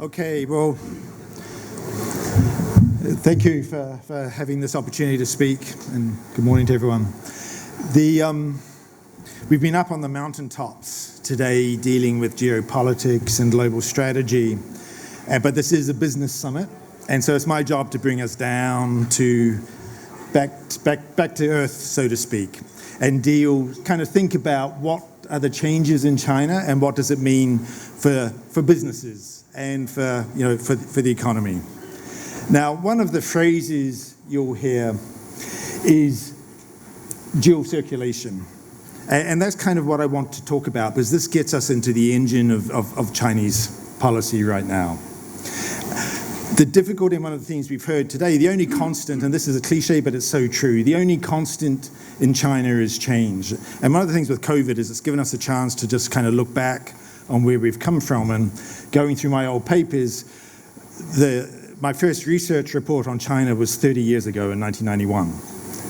Okay, well, thank you for having this opportunity to speak, and good morning to everyone. We've been up on the mountaintops today dealing with geopolitics and global strategy, but this is a business summit, and so it's my job to bring us down to back to earth, so to speak, and think about what are the changes in China and what does it mean for businesses and for the economy. Now, one of the phrases you'll hear is dual circulation. And that's kind of what I want to talk about, because this gets us into the engine of Chinese policy right now. The difficulty, and one of the things we've heard today, the only constant, and this is a cliche, but it's so true, the only constant in China is change. And one of the things with COVID is it's given us a chance to just kind of look back on where we've come from. And going through my old papers, my first research report on China was 30 years ago in 1991.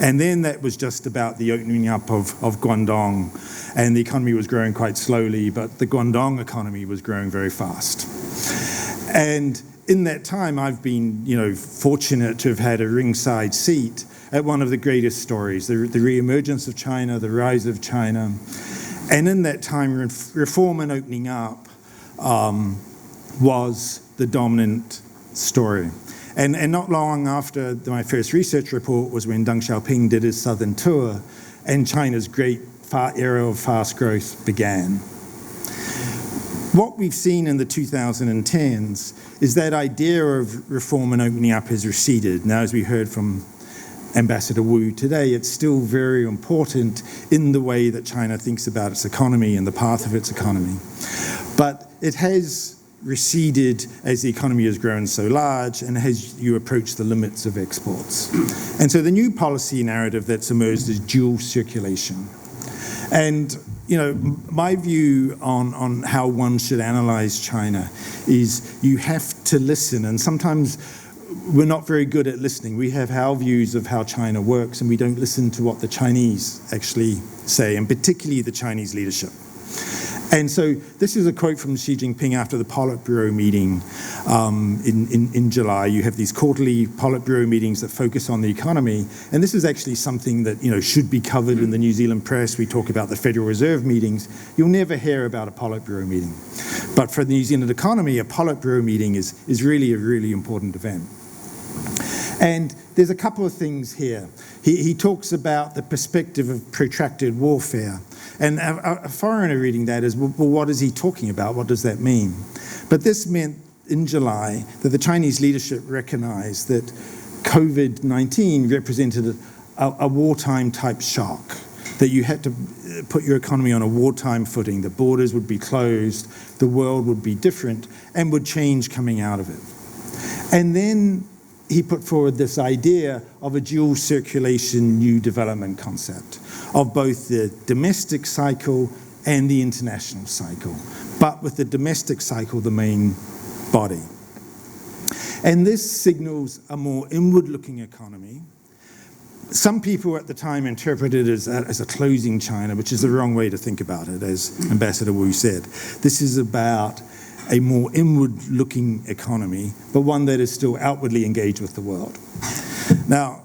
And then that was just about the opening up of Guangdong, and the economy was growing quite slowly, but the Guangdong economy was growing very fast. And in that time, I've been fortunate to have had a ringside seat at one of the greatest stories, the re-emergence of China, the rise of China. And in that time, reform and opening up was the dominant story. And not long after my first research report was when Deng Xiaoping did his southern tour, and China's great era of fast growth began. What we've seen in the 2010s is that idea of reform and opening up has receded. Now, as we heard from Ambassador Wu today, it's still very important in the way that China thinks about its economy and the path of its economy. But it has receded as the economy has grown so large and as you approach the limits of exports. And so the new policy narrative that's emerged is dual circulation. And my view on how one should analyze China is you have to listen, and sometimes we're not very good at listening. We have our views of how China works, and we don't listen to what the Chinese actually say, and particularly the Chinese leadership. And so this is a quote from Xi Jinping after the Politburo meeting in July. You have these quarterly Politburo meetings that focus on the economy, and this is actually something that should be covered in the New Zealand press. We talk about the Federal Reserve meetings. You'll never hear about a Politburo meeting. But for the New Zealand economy, a Politburo meeting is really a really important event. And there's a couple of things here. He talks about the perspective of protracted warfare. And a foreigner reading that is, well, what is he talking about? What does that mean? But this meant in July that the Chinese leadership recognized that COVID-19 represented a wartime type shock, that you had to put your economy on a wartime footing. The borders would be closed, the world would be different, and would change coming out of it. And then he put forward this idea of a dual circulation new development concept of both the domestic cycle and the international cycle, but with the domestic cycle the main body. And this signals a more inward-looking economy. Some people at the time interpreted it as a closing China, which is the wrong way to think about it, as Ambassador Wu said. This is about a more inward-looking economy, but one that is still outwardly engaged with the world. Now,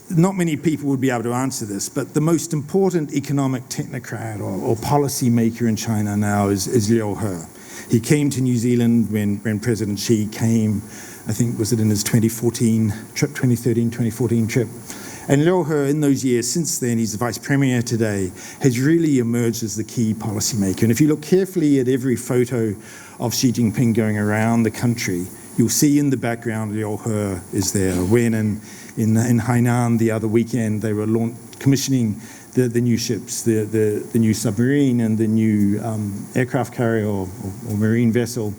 not many people would be able to answer this, but the most important economic technocrat or policy maker in China now is Liu He. He came to New Zealand when President Xi came, I think, was it in his 2013, 2014 trip. And Liu He, in those years since then, he's the vice premier today, has really emerged as the key policymaker. And if you look carefully at every photo of Xi Jinping going around the country, you'll see in the background Liu He is there. When in Hainan the other weekend, they were commissioning the new ships, the new submarine and the new aircraft carrier or marine vessel.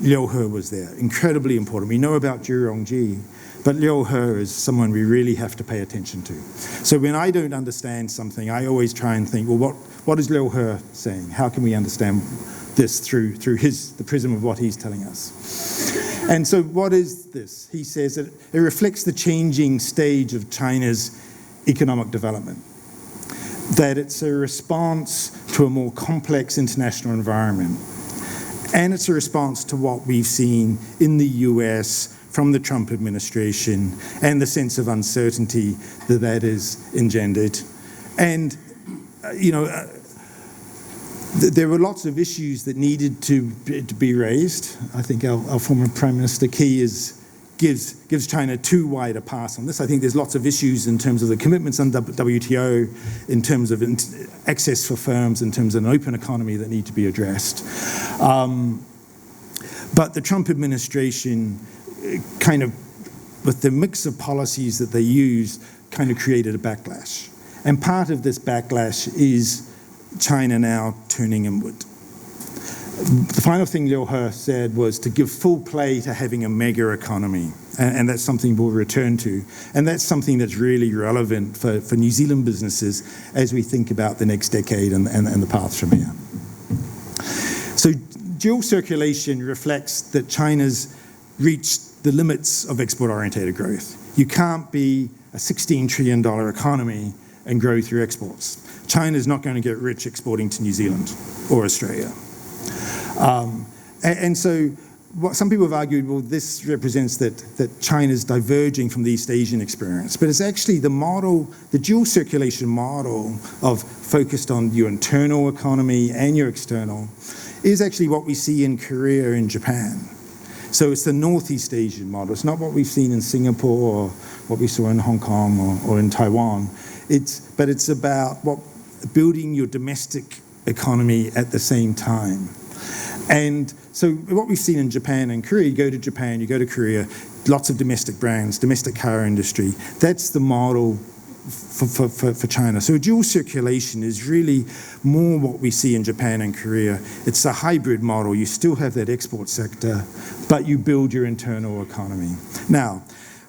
Liu He was there, incredibly important. We know about Zhurongji, but Liu He is someone we really have to pay attention to. So when I don't understand something, I always try and think, well, what is Liu He saying? How can we understand this through the prism of what he's telling us? And so what is this? He says that it reflects the changing stage of China's economic development, that it's a response to a more complex international environment, And it's a response to what we've seen in the US from the Trump administration and the sense of uncertainty that that has engendered. And, there were lots of issues that needed to be raised. I think our former Prime Minister gives China too wide a pass on this. I think there's lots of issues in terms of the commitments under WTO, in terms of access for firms, in terms of an open economy that need to be addressed. But the Trump administration kind of, with the mix of policies that they used, kind of created a backlash. And part of this backlash is China now turning inward. The final thing Liu He said was to give full play to having a mega economy, and that's something we'll return to. And that's something that's really relevant for New Zealand businesses as we think about the next decade and the path from here. So dual circulation reflects that China's reached the limits of export-oriented growth. You can't be a $16 trillion economy and grow through exports. China's not going to get rich exporting to New Zealand or Australia. And so what some people have argued, well, this represents that China's diverging from the East Asian experience. But it's actually the model, the dual circulation model of focused on your internal economy and your external, is actually what we see in Korea and Japan. So it's the Northeast Asian model. It's not what we've seen in Singapore or what we saw in Hong Kong or in Taiwan. But it's about building your domestic economy at the same time. And so what we've seen in Japan and Korea, you go to Japan, you go to Korea, lots of domestic brands, domestic car industry. That's the model for China. So dual circulation is really more what we see in Japan and Korea. It's a hybrid model. You still have that export sector, but you build your internal economy. Now,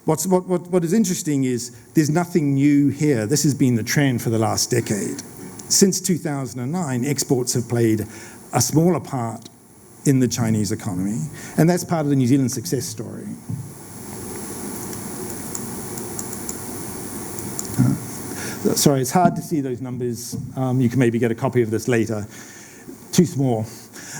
what is interesting is there's nothing new here. This has been the trend for the last decade. Since 2009, exports have played a smaller part in the Chinese economy, and that's part of the New Zealand success story. Sorry, it's hard to see those numbers. You can maybe get a copy of this later. Too small.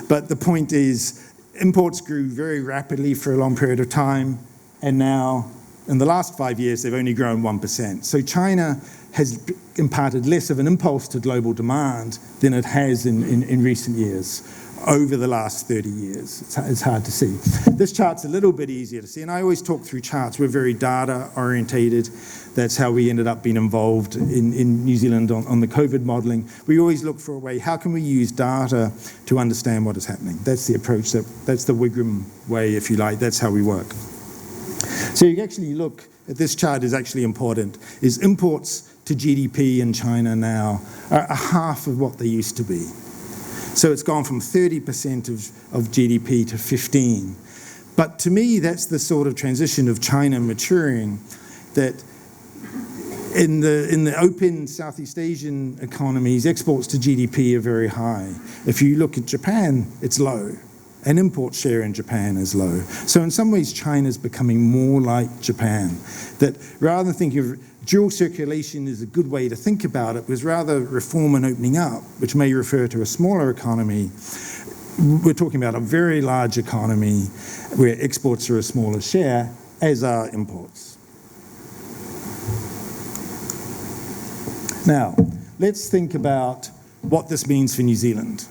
But the point is, imports grew very rapidly for a long period of time, and now, in the last 5 years, they've only grown 1%. So China has imparted less of an impulse to global demand than it has in recent years, over the last 30 years. It's hard to see. This chart's a little bit easier to see, and I always talk through charts. We're very data-orientated. That's how we ended up being involved in New Zealand on the COVID modelling. We always look for a way, how can we use data to understand what is happening? That's the approach, that's the Wigram way, if you like. That's how we work. So you actually look at this chart is actually important, is imports to GDP in China now are half of what they used to be. So it's gone from 30% of GDP to 15. But to me, that's the sort of transition of China maturing, that in the open Southeast Asian economies, exports to GDP are very high. If you look at Japan, it's low. And import share in Japan is low. So in some ways, China's becoming more like Japan. That rather than thinking of dual circulation is a good way to think about it, was rather reform and opening up, which may refer to a smaller economy. We're talking about a very large economy where exports are a smaller share, as are imports. Now, let's think about what this means for New Zealand.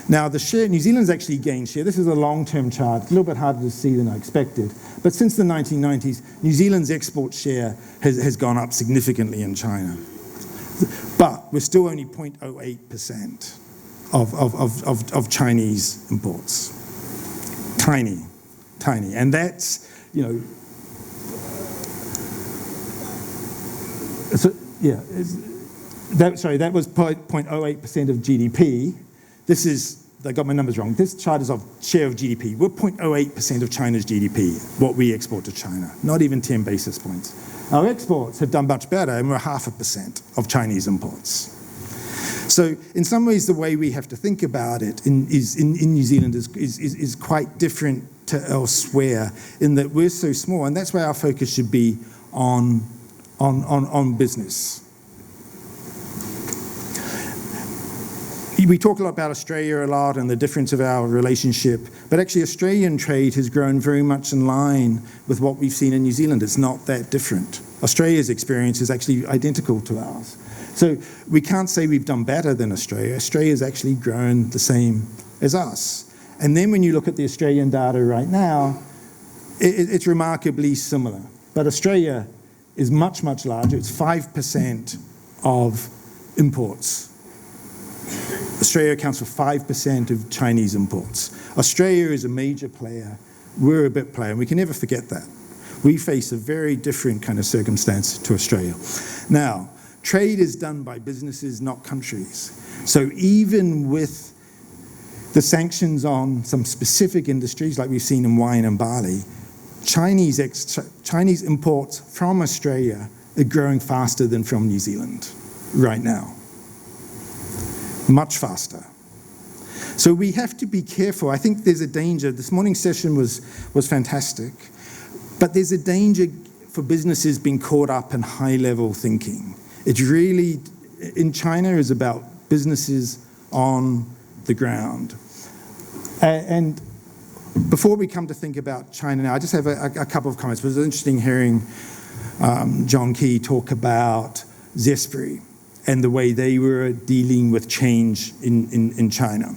Now, the share, New Zealand's actually gained share. This is a long-term chart, a little bit harder to see than I expected. But since the 1990s, New Zealand's export share has gone up significantly in China. But we're still only 0.08% of Chinese imports. Tiny. And that's, that was 0.08% of GDP. This is, I got my numbers wrong. This chart is of share of GDP. We're 0.08% of China's GDP, what we export to China, not even 10 basis points. Our exports have done much better, and we're 0.5% of Chinese imports. So in some ways, the way we have to think about it in New Zealand is quite different to elsewhere, in that we're so small, and that's why our focus should be on business. We talk a lot about Australia a lot and the difference of our relationship, but actually Australian trade has grown very much in line with what we've seen in New Zealand. It's not that different. Australia's experience is actually identical to ours. So we can't say we've done better than Australia. Australia's actually grown the same as us. And then when you look at the Australian data right now, it's remarkably similar. But Australia is much, much larger. It's 5% of imports. Australia accounts for 5% of Chinese imports. Australia is a major player. We're a bit player, and we can never forget that. We face a very different kind of circumstance to Australia. Now, trade is done by businesses, not countries. So even with the sanctions on some specific industries, like we've seen in wine and barley, Chinese imports from Australia are growing faster than from New Zealand right now. Much faster. So we have to be careful. I think there's a danger. This morning's session was fantastic, but there's a danger for businesses being caught up in high-level thinking. It's really, in China, is about businesses on the ground. And before we come to think about China now, I just have a couple of comments. It was interesting hearing John Key talk about Zespri and the way they were dealing with change in China.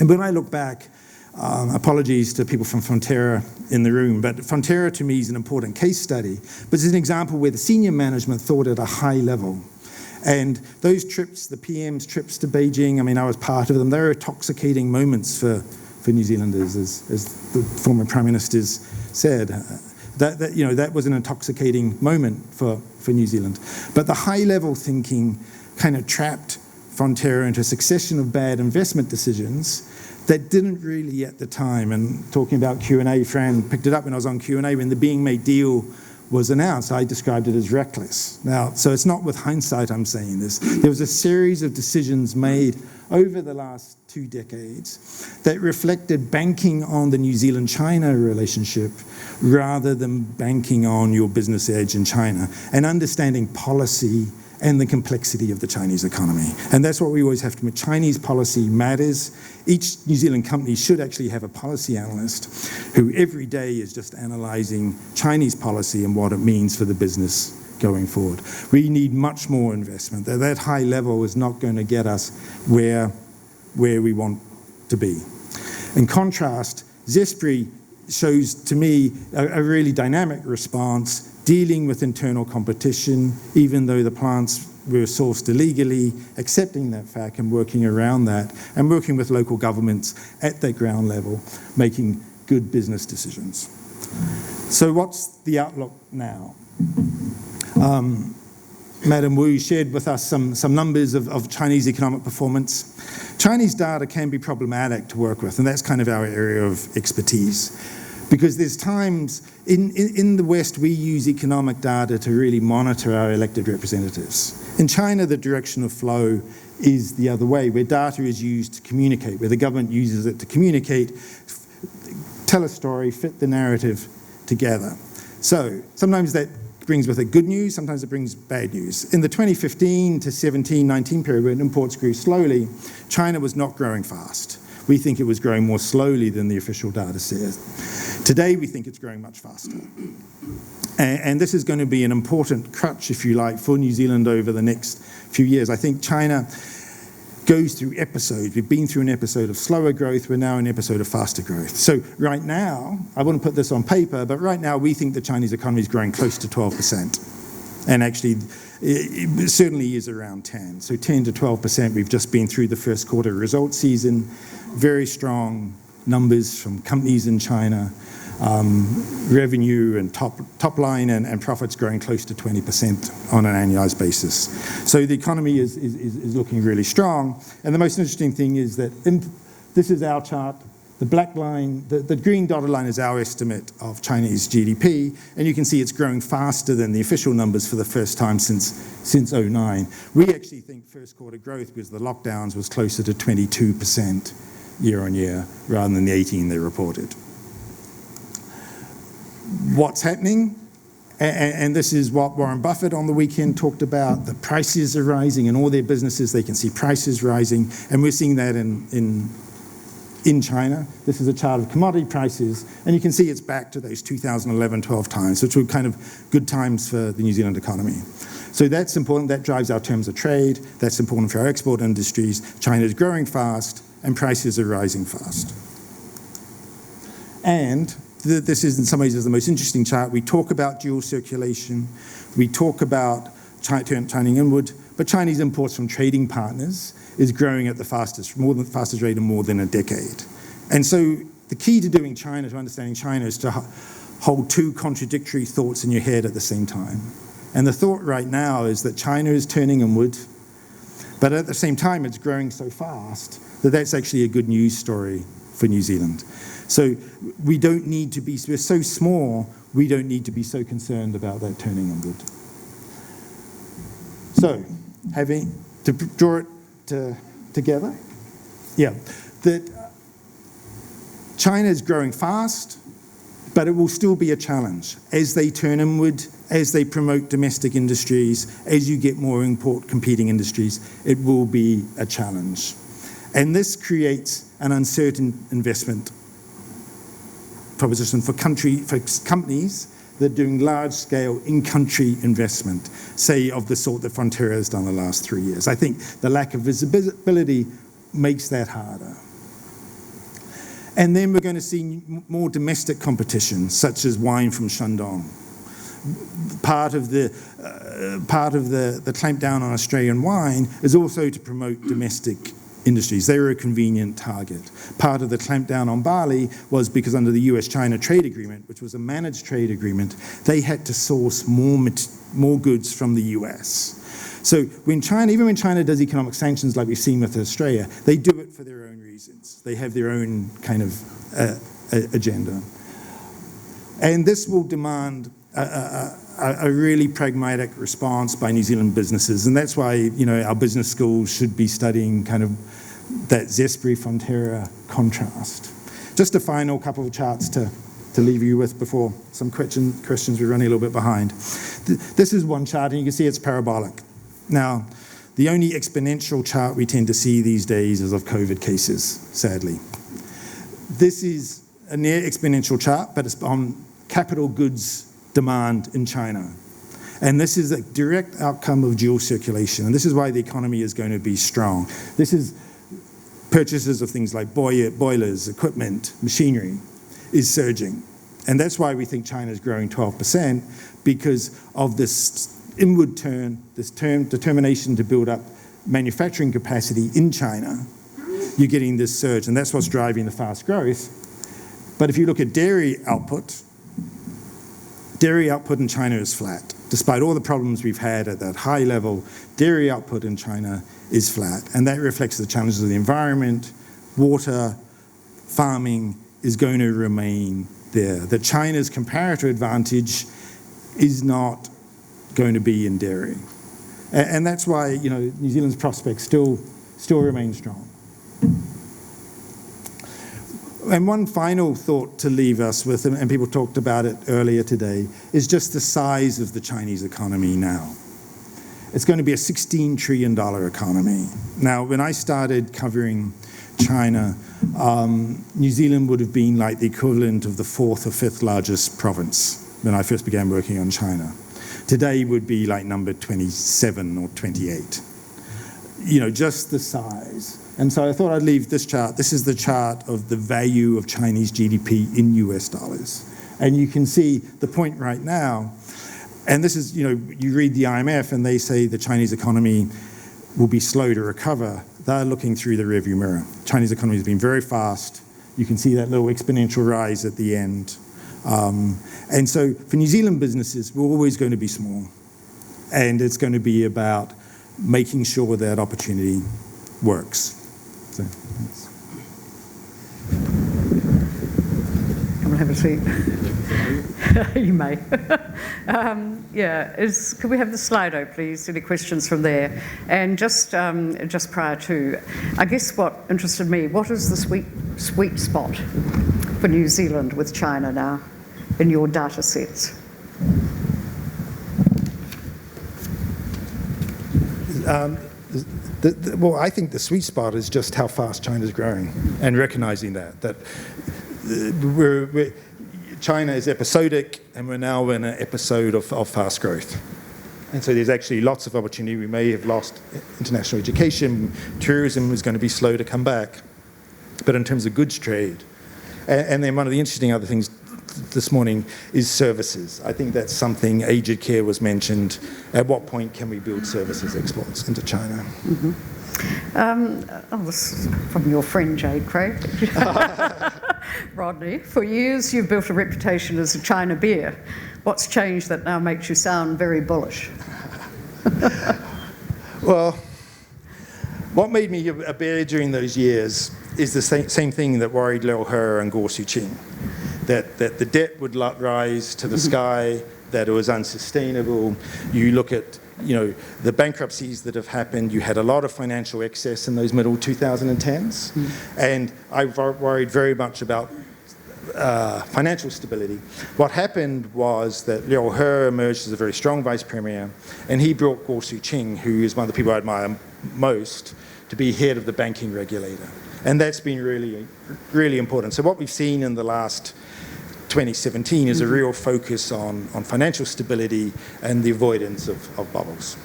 And when I look back, apologies to people from Fonterra in the room, but Fonterra to me is an important case study, but it's an example where the senior management thought at a high level. And those trips, the PM's trips to Beijing, I mean, I was part of them, they were intoxicating moments for New Zealanders, as the former Prime Minister's said. That was an intoxicating moment for New Zealand. But the high-level thinking kind of trapped Fonterra into a succession of bad investment decisions that didn't really at the time. And talking about Q&A, Fran picked it up when I was on Q&A, when the Being Made deal was announced, I described it as reckless. Now, so it's not with hindsight I'm saying this. There was a series of decisions made over the last 2 decades that reflected banking on the New Zealand-China relationship rather than banking on your business edge in China and understanding policy and the complexity of the Chinese economy. And that's what we always have to admit. Chinese policy matters. Each New Zealand company should actually have a policy analyst who every day is just analysing Chinese policy and what it means for the business going forward. We need much more investment. That high level is not going to get us where we want to be. In contrast, Zespri shows to me a really dynamic response, dealing with internal competition, even though the plants were sourced illegally, accepting that fact and working around that, and working with local governments at that ground level, making good business decisions. So what's the outlook now? Madam Wu shared with us some numbers of Chinese economic performance. Chinese data can be problematic to work with, and that's kind of our area of expertise. Because there's times, in the West, we use economic data to really monitor our elected representatives. In China, the direction of flow is the other way, where data is used to communicate, where the government uses it to communicate, tell a story, fit the narrative together. So sometimes that brings with it good news, sometimes it brings bad news. In the 2015 to 17-19 period, when imports grew slowly, China was not growing fast. We think it was growing more slowly than the official data says. Today, we think it's growing much faster. And this is going to be an important crutch, if you like, for New Zealand over the next few years. I think China goes through episodes. We've been through an episode of slower growth. We're now in an episode of faster growth. So right now, I wouldn't put this on paper, but right now we think the Chinese economy is growing close to 12%. And actually, it certainly is around 10. So 10 to 12%. We've just been through the first quarter results season. Very strong numbers from companies in China. Revenue and top line and profits growing close to 20% on an annualized basis. So the economy is looking really strong. And the most interesting thing is that this is our chart. The black line, the green dotted line is our estimate of Chinese GDP, and you can see it's growing faster than the official numbers for the first time since 2009. We actually think first quarter growth, because the lockdowns, was closer to 22% year on year rather than the 18 they reported. What's happening? And this is what Warren Buffett on the weekend talked about. The prices are rising in all their businesses. They can see prices rising, and we're seeing that in China. This is a chart of commodity prices, and you can see it's back to those 2011-12 times, which were kind of good times for the New Zealand economy. So that's important. That drives our terms of trade. That's important for our export industries. China is growing fast, and prices are rising fast. And this is in some ways the most interesting chart. We talk about dual circulation. We talk about turning inward, but Chinese imports from trading partners is growing at the fastest rate in more than a decade. And so the key to understanding China is to hold two contradictory thoughts in your head at the same time. And the thought right now is that China is turning inward, but at the same time it's growing so fast that that's actually a good news story for New Zealand. So we don't need to be, we're so small, we don't need to be so concerned about that turning inward. So, having to draw it together, that China is growing fast, but it will still be a challenge. As they turn inward, as they promote domestic industries, as you get more import competing industries, it will be a challenge. And this creates an uncertain investment proposition for companies that are doing large-scale in-country investment, say of the sort that Frontier has done the last 3 years. I think the lack of visibility makes that harder. And then we're going to see more domestic competition, such as wine from Shandong. Part of the clampdown on Australian wine is also to promote domestic industries. They were a convenient target. Part of the clampdown on barley was because under the US-China trade agreement, which was a managed trade agreement, they had to source more goods from the US. So even when China does economic sanctions like we've seen with Australia, they do it for their own reasons. They have their own kind of agenda. And this will demand a really pragmatic response by New Zealand businesses. And that's why, our business schools should be studying kind of that Zespri-Frontiera contrast. Just a final couple of charts to leave you with before some questions. We're running a little bit behind. This is one chart, and you can see it's parabolic. Now, the only exponential chart we tend to see these days is of COVID cases, sadly. This is a near exponential chart, but it's on capital goods demand in China. And this is a direct outcome of dual circulation. And this is why the economy is going to be strong. This is purchases of things like boilers, equipment, machinery is surging. And that's why we think China is growing 12%, because of this inward turn, this determination to build up manufacturing capacity in China. You're getting this surge, and that's what's driving the fast growth. But if you look at dairy output in China is flat. Despite all the problems we've had at that high level, dairy output in China is flat. And that reflects the challenges of the environment. Water, farming is going to remain there. That China's comparative advantage is not going to be in dairy. And that's why, New Zealand's prospects still remain strong. And one final thought to leave us with, and people talked about it earlier today, is just the size of the Chinese economy now. It's going to be a $16 trillion economy. Now, when I started covering China, New Zealand would have been like the equivalent of the fourth or fifth largest province when I first began working on China. Today would be like number 27 or 28. Just the size. And so I thought I'd leave this chart. This is the chart of the value of Chinese GDP in US dollars. And you can see the point right now, and this is, you read the IMF and they say the Chinese economy will be slow to recover. They're looking through the rearview mirror. Chinese economy has been very fast. You can see that little exponential rise at the end. And so for New Zealand businesses, we're always going to be small. And it's going to be about making sure that opportunity works. So, thanks. Come and have a seat. You may. Could we have the Slido, please? Any questions from there? And just prior to, I guess what interested me, what is the sweet spot for New Zealand with China now in your data sets? Well, I think the sweet spot is just how fast China's growing and recognizing that China is episodic and we're now in an episode of fast growth. And so there's actually lots of opportunity. We may have lost international education. Tourism is going to be slow to come back. But in terms of goods trade, and then one of the interesting other things this morning is services. I think that's something, aged care was mentioned. At what point can we build services exports into China? This is from your friend Jade Craig. Rodney, for years you've built a reputation as a China bear. What's changed that now makes you sound very bullish? Well, what made me a bear during those years is the same thing that worried Liu He and Guo Suqing, that the debt would rise to the sky, that it was unsustainable. You look at the bankruptcies that have happened, you had a lot of financial excess in those middle 2010s. And I worried very much about financial stability. What happened was that Liu He emerged as a very strong vice premier, and he brought Guo Suqing, who is one of the people I admire most, to be head of the banking regulator. And that's been really, really important. So what we've seen in the last 2017 is a real focus on financial stability and the avoidance of bubbles.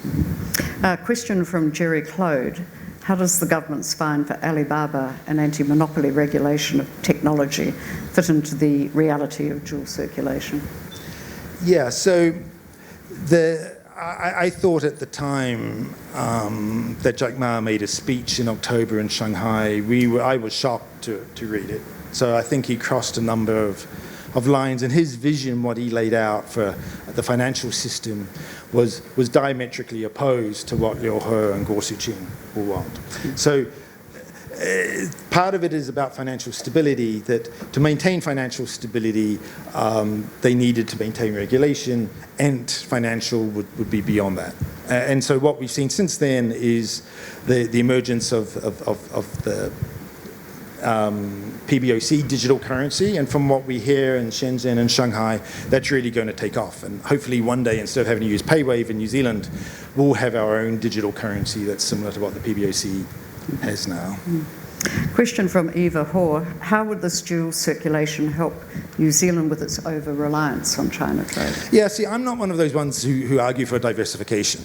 Question from Jerry Clode. How does the government's fine for Alibaba and anti-monopoly regulation of technology fit into the reality of dual circulation? Yeah, so I thought at the time that Jack Ma made a speech in October in Shanghai. I was shocked to read it. So I think he crossed a number of lines, and his vision, what he laid out for the financial system, was diametrically opposed to what Liu He and Guo Suqing will want. So part of it is about financial stability, that to maintain financial stability, they needed to maintain regulation, and financial would be beyond that. And so what we've seen since then is the emergence of the PBOC digital currency, and from what we hear in Shenzhen and Shanghai, that's really going to take off. And hopefully one day, instead of having to use PayWave in New Zealand, we'll have our own digital currency that's similar to what the PBOC has now. Question from Eva Hoare. How would this dual circulation help New Zealand with its over-reliance on China trade? Yeah, see, I'm not one of those ones who argue for diversification.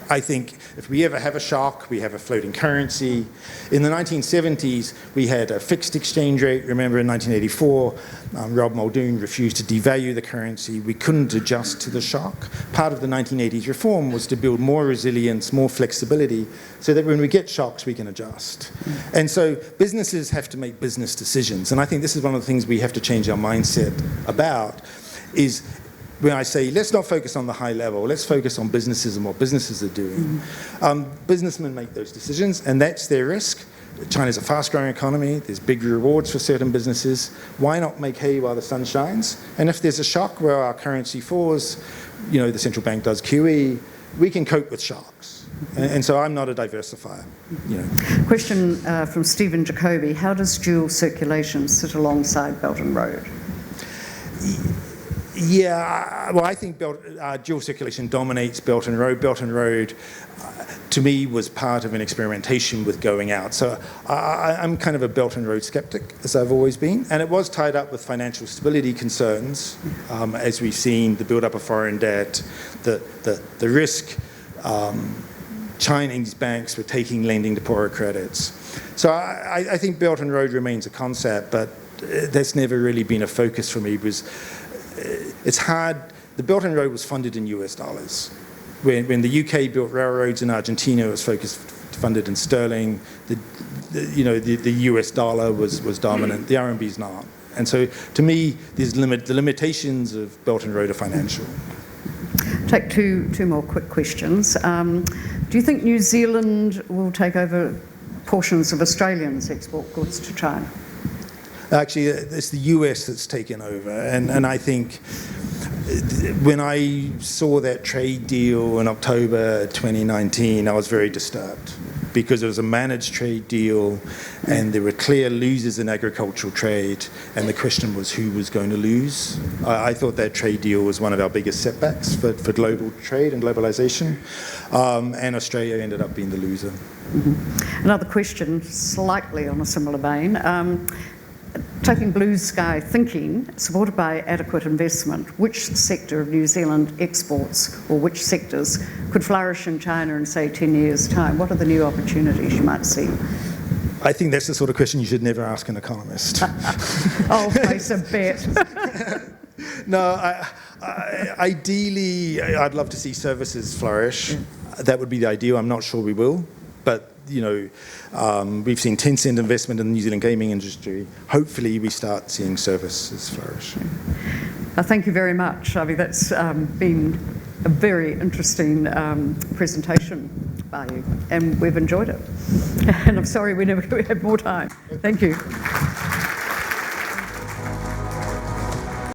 I think if we ever have a shock, we have a floating currency. In the 1970s, we had a fixed exchange rate. Remember in 1984, Rob Muldoon refused to devalue the currency. We couldn't adjust to the shock. Part of the 1980s reform was to build more resilience, more flexibility, so that when we get shocks, we can adjust. And so businesses have to make business decisions. And I think this is one of the things we have to change our mindset about, is when I say, let's not focus on the high level, let's focus on businesses and what businesses are doing. Businessmen make those decisions, and that's their risk. China's a fast-growing economy. There's big rewards for certain businesses. Why not make hay while the sun shines? And if there's a shock where our currency falls, the central bank does QE, we can cope with shocks. And so I'm not a diversifier. Question from Stephen Jacoby. How does dual circulation sit alongside Belt and Road? Yeah, well, I think dual circulation dominates Belt and Road. Belt and Road, to me, was part of an experimentation with going out. So I'm kind of a Belt and Road skeptic, as I've always been. And it was tied up with financial stability concerns, as we've seen, the build-up of foreign debt, the risk Chinese banks were taking lending to poorer credits. So I think Belt and Road remains a concept, but that's never really been a focus for me, because it's hard. The Belt and Road was funded in US dollars. When the UK built railroads in Argentina, it was funded in sterling. The US dollar was dominant. The RMB's not. And so to me, the limitations of Belt and Road are financial. Take two more quick questions. Do you think New Zealand will take over portions of Australians' export goods to China? Actually, it's the US that's taken over. And I think when I saw that trade deal in October 2019, I was very disturbed. because it was a managed trade deal and there were clear losers in agricultural trade, and the question was who was going to lose. I thought that trade deal was one of our biggest setbacks for global trade and globalization, and Australia ended up being the loser. Another question, slightly on a similar vein. Taking blue sky thinking, supported by adequate investment, which sector of New Zealand exports, or which sectors, could flourish in China in, say, 10 years' time? What are the new opportunities you might see? I think that's the sort of question you should never ask an economist. I'll place a bet. No, ideally, I'd love to see services flourish. That would be the ideal. I'm not sure we will, but we've seen Tencent investment in the New Zealand gaming industry. Hopefully, we start seeing services flourish. Thank you very much. I mean, that's been a very interesting presentation by you, and we've enjoyed it. And I'm sorry we never had more time. Thank you.